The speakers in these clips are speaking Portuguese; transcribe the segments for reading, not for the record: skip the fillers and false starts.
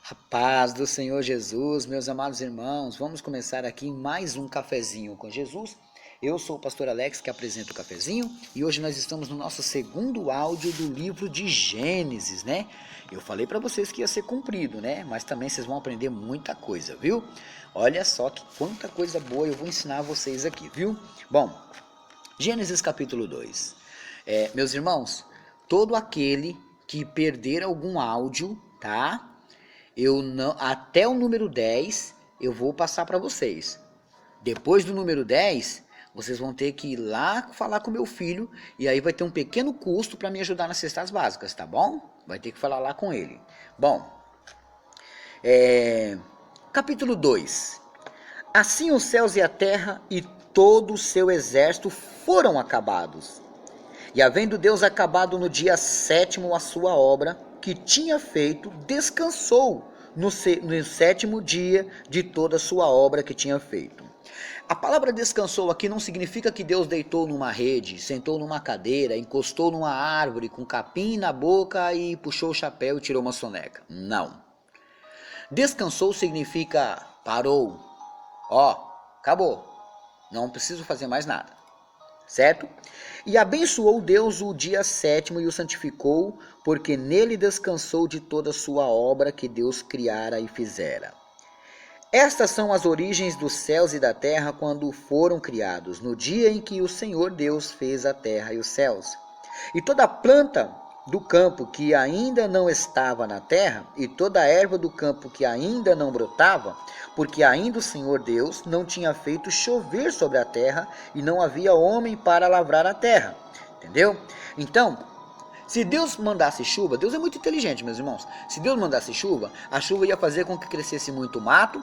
A paz do Senhor Jesus, meus amados irmãos, vamos começar aqui mais um cafezinho com Jesus. Eu sou o pastor Alex que apresenta o cafezinho e hoje nós estamos no nosso segundo áudio do livro de Gênesis, né? Eu falei para vocês que ia ser comprido, né? Mas também vocês vão aprender muita coisa, viu? Olha só que quanta coisa boa eu vou ensinar vocês aqui, viu? Bom, Gênesis capítulo 2. Meus irmãos, todo aquele que perder algum áudio, tá? Eu não, até o número 10 eu vou passar para vocês. Depois do número 10, vocês vão ter que ir lá falar com meu filho e aí vai ter um pequeno custo para me ajudar nas cestas básicas, tá bom? Vai ter que falar lá com ele. Bom, capítulo 2. Assim os céus e a terra e todo o seu exército foram acabados. E havendo Deus acabado no dia 7º a sua obra que tinha feito, descansou no 7º dia de toda a sua obra que tinha feito. A palavra descansou aqui não significa que Deus deitou numa rede, sentou numa cadeira, encostou numa árvore com capim na boca e puxou o chapéu e tirou uma soneca. Não. Descansou significa parou. Acabou. Não preciso fazer mais nada. Certo? E abençoou Deus o dia 7º e o santificou, porque nele descansou de toda a sua obra que Deus criara e fizera. Estas são as origens dos céus e da terra quando foram criados, no dia em que o Senhor Deus fez a terra e os céus. E toda a planta do campo que ainda não estava na terra, e toda a erva do campo que ainda não brotava, porque ainda o Senhor Deus não tinha feito chover sobre a terra, e não havia homem para lavrar a terra. Entendeu? Então, se Deus mandasse chuva, Deus é muito inteligente, meus irmãos. Se Deus mandasse chuva, a chuva ia fazer com que crescesse muito mato,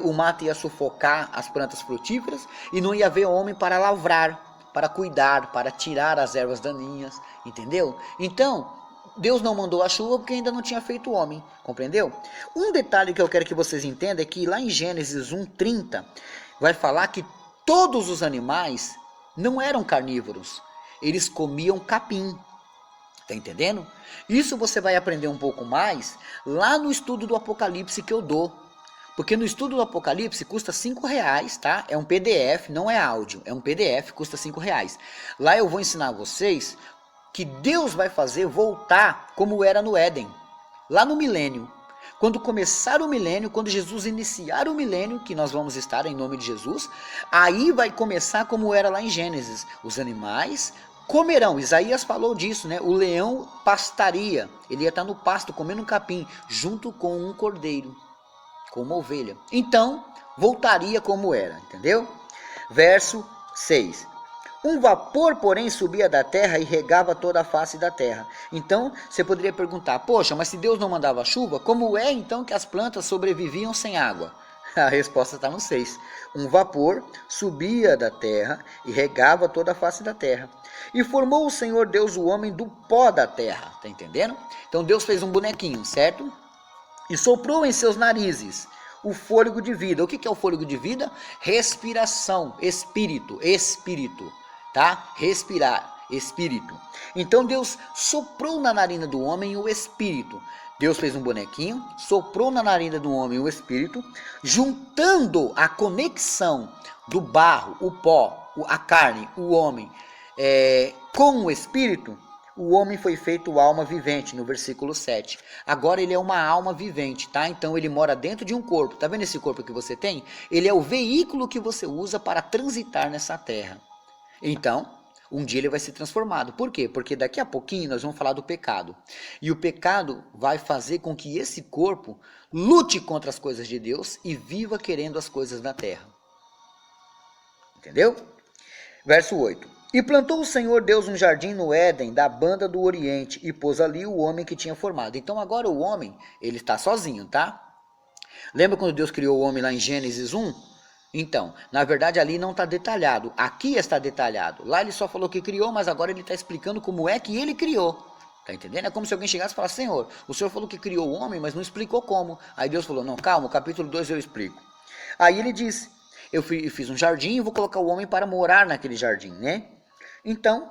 o mato ia sufocar as plantas frutíferas, e não ia haver homem para lavrar, para cuidar, para tirar as ervas daninhas, entendeu? Então, Deus não mandou a chuva porque ainda não tinha feito o homem, compreendeu? Um detalhe que eu quero que vocês entendam é que lá em Gênesis 1:30 vai falar que todos os animais não eram carnívoros, eles comiam capim, tá entendendo? Isso você vai aprender um pouco mais lá no estudo do Apocalipse que eu dou. Porque no estudo do Apocalipse custa R$5, tá? É um PDF, não é áudio, é um PDF, custa R$5. Lá eu vou ensinar vocês que Deus vai fazer voltar como era no Éden, lá no milênio. Quando começar o milênio, quando Jesus iniciar o milênio, que nós vamos estar em nome de Jesus, aí vai começar como era lá em Gênesis. Os animais comerão, Isaías falou disso, né? O leão pastaria, ele ia estar no pasto comendo um capim, junto com um cordeiro, com uma ovelha. Então, voltaria como era, entendeu? Verso 6. Um vapor, porém, subia da terra e regava toda a face da terra. Então, você poderia perguntar, poxa, mas se Deus não mandava chuva, como é então que as plantas sobreviviam sem água? A resposta está no 6. Um vapor subia da terra e regava toda a face da terra. E formou o Senhor Deus o homem do pó da terra. Tá entendendo? Então Deus fez um bonequinho, certo? E soprou em seus narizes o fôlego de vida. O que é o fôlego de vida? Respiração, espírito, tá? Respirar, espírito. Então Deus soprou na narina do homem o espírito. Deus fez um bonequinho, soprou na narina do homem o espírito, juntando a conexão do barro, o pó, a carne, o homem, com o espírito. O homem foi feito alma vivente, no versículo 7. Agora ele é uma alma vivente, tá? Então ele mora dentro de um corpo. Tá vendo esse corpo que você tem? Ele é o veículo que você usa para transitar nessa terra. Então, um dia ele vai ser transformado. Por quê? Porque daqui a pouquinho nós vamos falar do pecado. E o pecado vai fazer com que esse corpo lute contra as coisas de Deus e viva querendo as coisas da terra. Entendeu? Verso 8. E plantou o Senhor Deus um jardim no Éden, da banda do Oriente, e pôs ali o homem que tinha formado. Então agora o homem, ele está sozinho, tá? Lembra quando Deus criou o homem lá em Gênesis 1? Então, na verdade ali não está detalhado, aqui está detalhado. Lá ele só falou que criou, mas agora ele está explicando como é que ele criou. Tá entendendo? É como se alguém chegasse e falasse, Senhor, o Senhor falou que criou o homem, mas não explicou como. Aí Deus falou, não, calma, capítulo 2 eu explico. Aí ele disse, eu fiz um jardim e vou colocar o homem para morar naquele jardim, né? Então,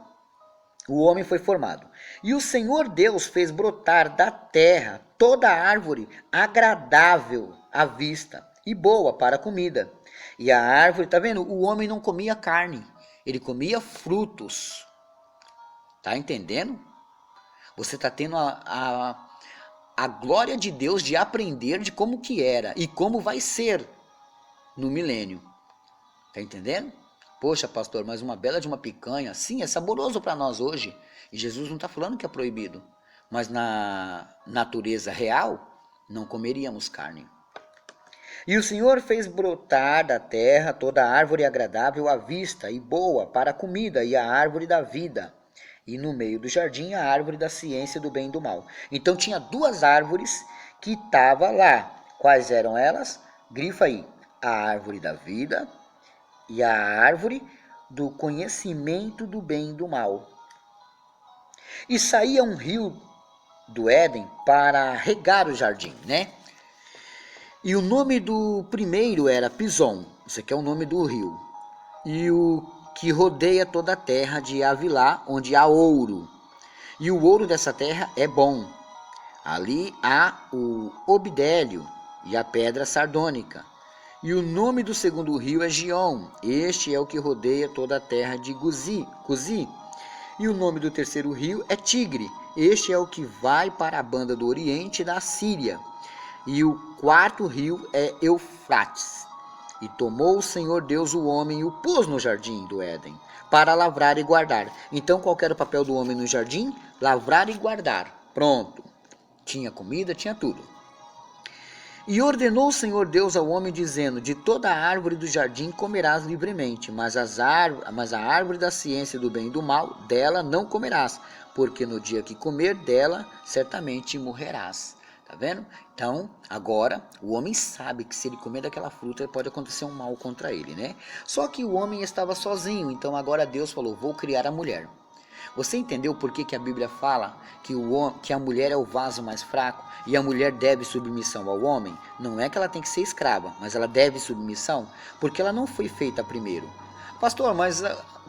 O homem foi formado. E o Senhor Deus fez brotar da terra toda árvore agradável à vista e boa para a comida. E a árvore, tá vendo? O homem não comia carne, ele comia frutos. Tá entendendo? Você está tendo a glória de Deus de aprender de como que era e como vai ser no milênio. Tá entendendo? Poxa, pastor, mas uma bela de uma picanha, sim, é saboroso para nós hoje. E Jesus não está falando que é proibido. Mas na natureza real, não comeríamos carne. E o Senhor fez brotar da terra toda árvore agradável à vista e boa para a comida, e a árvore da vida. E no meio do jardim a árvore da ciência do bem e do mal. Então tinha duas árvores que estavam lá. Quais eram elas? Grifa aí. A árvore da vida e a árvore do conhecimento do bem e do mal. E saía um rio do Éden para regar o jardim, né? E o nome do primeiro era Pison, esse aqui é o nome do rio. E o que rodeia toda a terra de Avilá, onde há ouro. E o ouro dessa terra é bom. Ali há o obidélio e a pedra sardônica. E o nome do segundo rio é Gion. Este é o que rodeia toda a terra de Cuzi. E o nome do terceiro rio é Tigre. Este é o que vai para a banda do oriente da Síria. E o quarto rio é Eufrates. E tomou o Senhor Deus o homem e o pôs no jardim do Éden, para lavrar e guardar. Então qual era o papel do homem no jardim? Lavrar e guardar. Pronto. Tinha comida, tinha tudo. E ordenou o Senhor Deus ao homem, dizendo: de toda a árvore do jardim comerás livremente, mas a árvore da ciência do bem e do mal, dela não comerás, porque no dia que comer dela, certamente morrerás. Tá vendo? Então, agora, o homem sabe que se ele comer daquela fruta, pode acontecer um mal contra ele, né? Só que o homem estava sozinho, então agora Deus falou: vou criar a mulher. Você entendeu por que a Bíblia fala que a mulher é o vaso mais fraco e a mulher deve submissão ao homem? Não é que ela tem que ser escrava, mas ela deve submissão porque ela não foi feita primeiro. Pastor, mas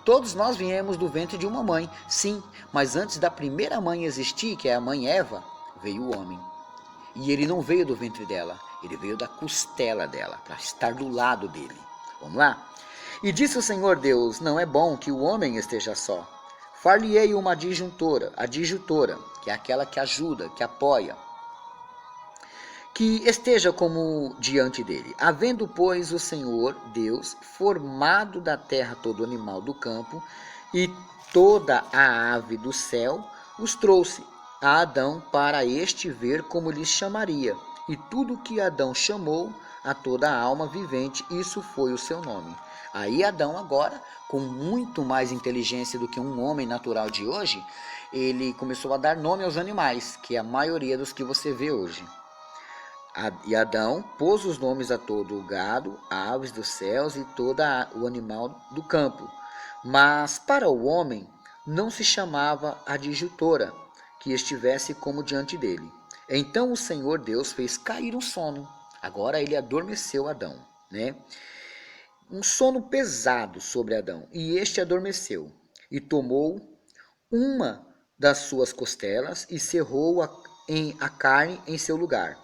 todos nós viemos do ventre de uma mãe. Sim, mas antes da primeira mãe existir, que é a mãe Eva, veio o homem. E ele não veio do ventre dela, ele veio da costela dela, para estar do lado dele. Vamos lá? E disse o Senhor Deus: não é bom que o homem esteja só. Far-lhe-ei uma adjutora, que é aquela que ajuda, que apoia, que esteja como diante dele. Havendo, pois, o Senhor Deus formado da terra todo animal do campo e toda a ave do céu, os trouxe a Adão para este ver como lhes chamaria. E tudo que Adão chamou a toda a alma vivente, isso foi o seu nome. Aí Adão agora, com muito mais inteligência do que um homem natural de hoje, ele começou a dar nome aos animais, que é a maioria dos que você vê hoje. E Adão pôs os nomes a todo o gado, aves dos céus e todo o animal do campo. Mas para o homem não se chamava adjutora, que estivesse como diante dele. Então o Senhor Deus fez cair um sono. Agora ele adormeceu Adão, né? Um sono pesado sobre Adão, e este adormeceu, e tomou uma das suas costelas e cerrou a carne em seu lugar.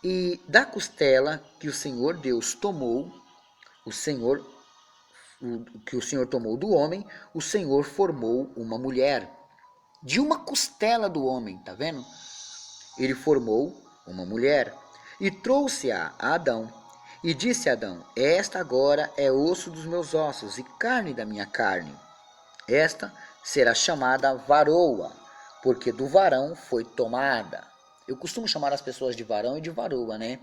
E da costela que o Senhor Deus tomou, que o Senhor tomou do homem, o Senhor formou uma mulher. De uma costela do homem, tá vendo? Ele formou uma mulher e trouxe-a a Adão. E disse Adão: esta agora é osso dos meus ossos e carne da minha carne. Esta será chamada varoa, porque do varão foi tomada. Eu costumo chamar as pessoas de varão e de varoa, né?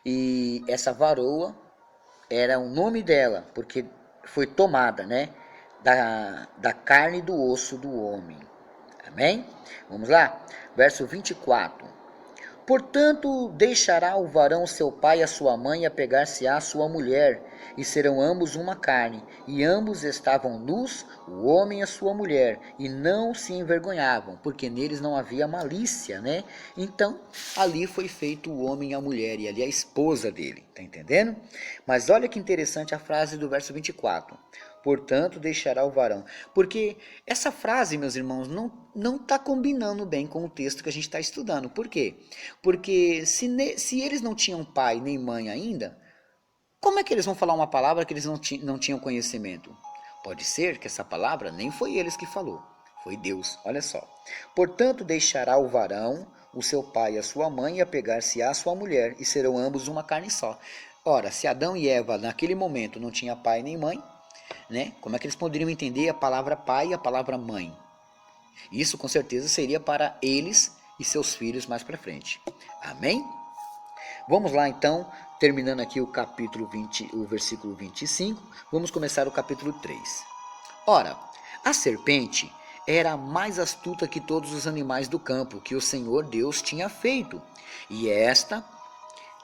E essa varoa era o nome dela, porque foi tomada, né? Da carne e do osso do homem. Amém? Vamos lá? Verso 24. Portanto, deixará o varão seu pai e a sua mãe, e apegar-se-á a sua mulher, e serão ambos uma carne. E ambos estavam nus, o homem e a sua mulher, e não se envergonhavam, porque neles não havia malícia, né? Então, ali foi feito o homem e a mulher, e ali a esposa dele, tá entendendo? Mas olha que interessante a frase do verso 24. portanto deixará o varão. Porque essa frase, meus irmãos, não está combinando bem com o texto que a gente está estudando. Por quê? Porque se eles não tinham pai nem mãe ainda, como é que eles vão falar uma palavra que eles não tinham conhecimento? Pode ser que essa palavra nem foi eles que falou, foi Deus, olha só. Portanto deixará o varão, o seu pai e a sua mãe, e apegar-se-á à sua mulher, e serão ambos uma carne só. Ora, se Adão e Eva naquele momento não tinham pai nem mãe, né? Como é que eles poderiam entender a palavra pai e a palavra mãe? Isso com certeza seria para eles e seus filhos mais para frente. Amém? Vamos lá então, terminando aqui o capítulo 20, o versículo 25, vamos começar o capítulo 3. Ora, a serpente era mais astuta que todos os animais do campo que o Senhor Deus tinha feito. E esta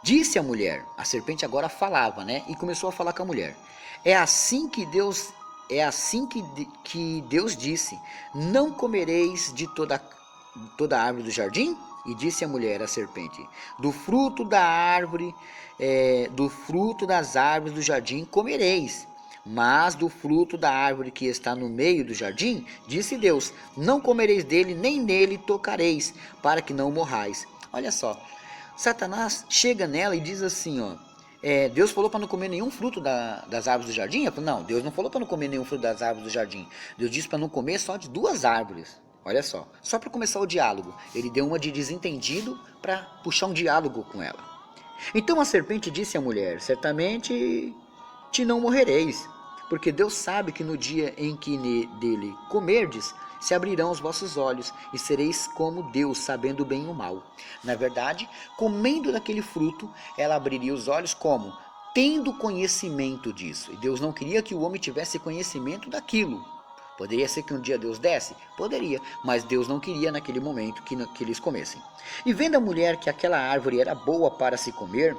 disse à mulher, a serpente agora falava, né? E começou a falar com a mulher. É assim que Deus disse: não comereis de toda a árvore do jardim? E disse a mulher à serpente: do fruto da árvore, do fruto das árvores do jardim comereis. Mas do fruto da árvore que está no meio do jardim, disse Deus: não comereis dele, nem nele tocareis, para que não morrais. Olha só, Satanás chega nela e diz assim, ó, Deus falou para não comer nenhum fruto das árvores do jardim? Falo, não, Deus não falou para não comer nenhum fruto das árvores do jardim. Deus disse para não comer só de 2 árvores. Olha só para começar o diálogo. Ele deu uma de desentendido para puxar um diálogo com ela. Então a serpente disse à mulher: certamente te não morrereis, porque Deus sabe que no dia em que dele comerdes, se abrirão os vossos olhos, e sereis como Deus, sabendo o bem e o mal. Na verdade, comendo daquele fruto, ela abriria os olhos como? Tendo conhecimento disso. E Deus não queria que o homem tivesse conhecimento daquilo. Poderia ser que um dia Deus desse? Poderia, mas Deus não queria naquele momento que eles comessem. E vendo a mulher que aquela árvore era boa para se comer,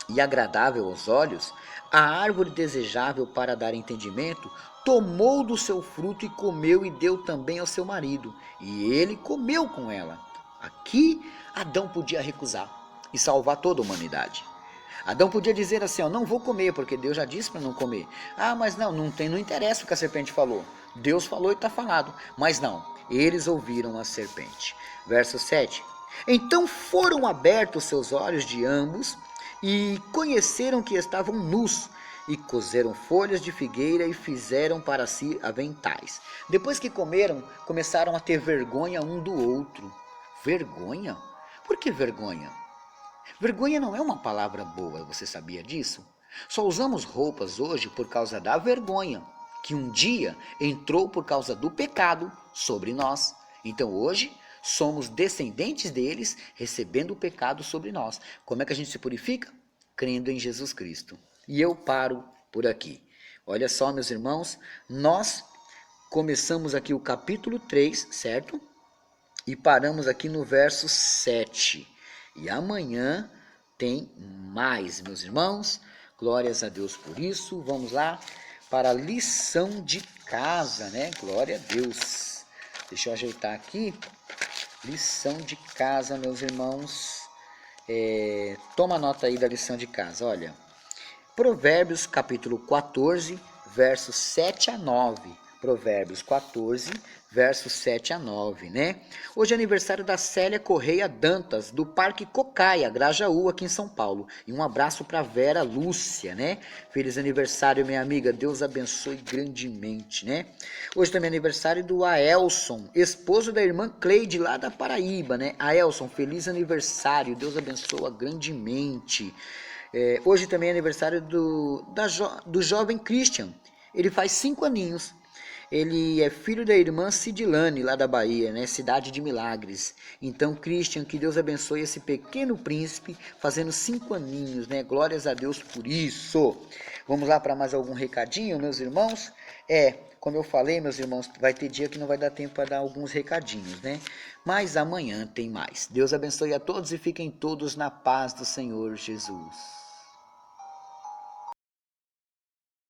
e agradável aos olhos, a árvore desejável para dar entendimento, tomou do seu fruto e comeu, e deu também ao seu marido, e ele comeu com ela. Aqui Adão podia recusar e salvar toda a humanidade. Adão podia dizer assim, ó, não vou comer, porque Deus já disse para não comer. Ah, mas não interessa o que a serpente falou. Deus falou e está falado. Mas não, eles ouviram a serpente. Verso 7. Então foram abertos seus olhos de ambos, e conheceram que estavam nus, e coseram folhas de figueira e fizeram para si aventais. Depois que comeram, começaram a ter vergonha um do outro. Vergonha? Por que vergonha? Vergonha não é uma palavra boa, você sabia disso? Só usamos roupas hoje por causa da vergonha, que um dia entrou por causa do pecado sobre nós. Então hoje somos descendentes deles, recebendo o pecado sobre nós. Como é que a gente se purifica? Crendo em Jesus Cristo. E eu paro por aqui. Olha só, meus irmãos, nós começamos aqui o capítulo 3, certo? E paramos aqui no verso 7. E amanhã tem mais, meus irmãos. Glórias a Deus por isso. Vamos lá para a lição de casa, né? Glória a Deus. Deixa eu ajeitar aqui. Lição de casa, meus irmãos. Toma nota aí da lição de casa, olha. Provérbios capítulo 14, versos 7 a 9. Provérbios 14, versos 7 a 9, né? Hoje é aniversário da Célia Correia Dantas, do Parque Cocaia, Grajaú, aqui em São Paulo. E um abraço para Vera Lúcia, né? Feliz aniversário, minha amiga. Deus abençoe grandemente, né? Hoje também é aniversário do Aelson, esposo da irmã Cleide, lá da Paraíba, né? Aelson, feliz aniversário. Deus abençoa grandemente. Hoje também é aniversário do jovem Christian. Ele faz 5 aninhos. Ele é filho da irmã Cidilane, lá da Bahia, né? Cidade de Milagres. Então, Christian, que Deus abençoe esse pequeno príncipe, fazendo 5 aninhos, né? Glórias a Deus por isso. Vamos lá para mais algum recadinho, meus irmãos? Como eu falei, meus irmãos, vai ter dia que não vai dar tempo para dar alguns recadinhos, né? Mas amanhã tem mais. Deus abençoe a todos e fiquem todos na paz do Senhor Jesus.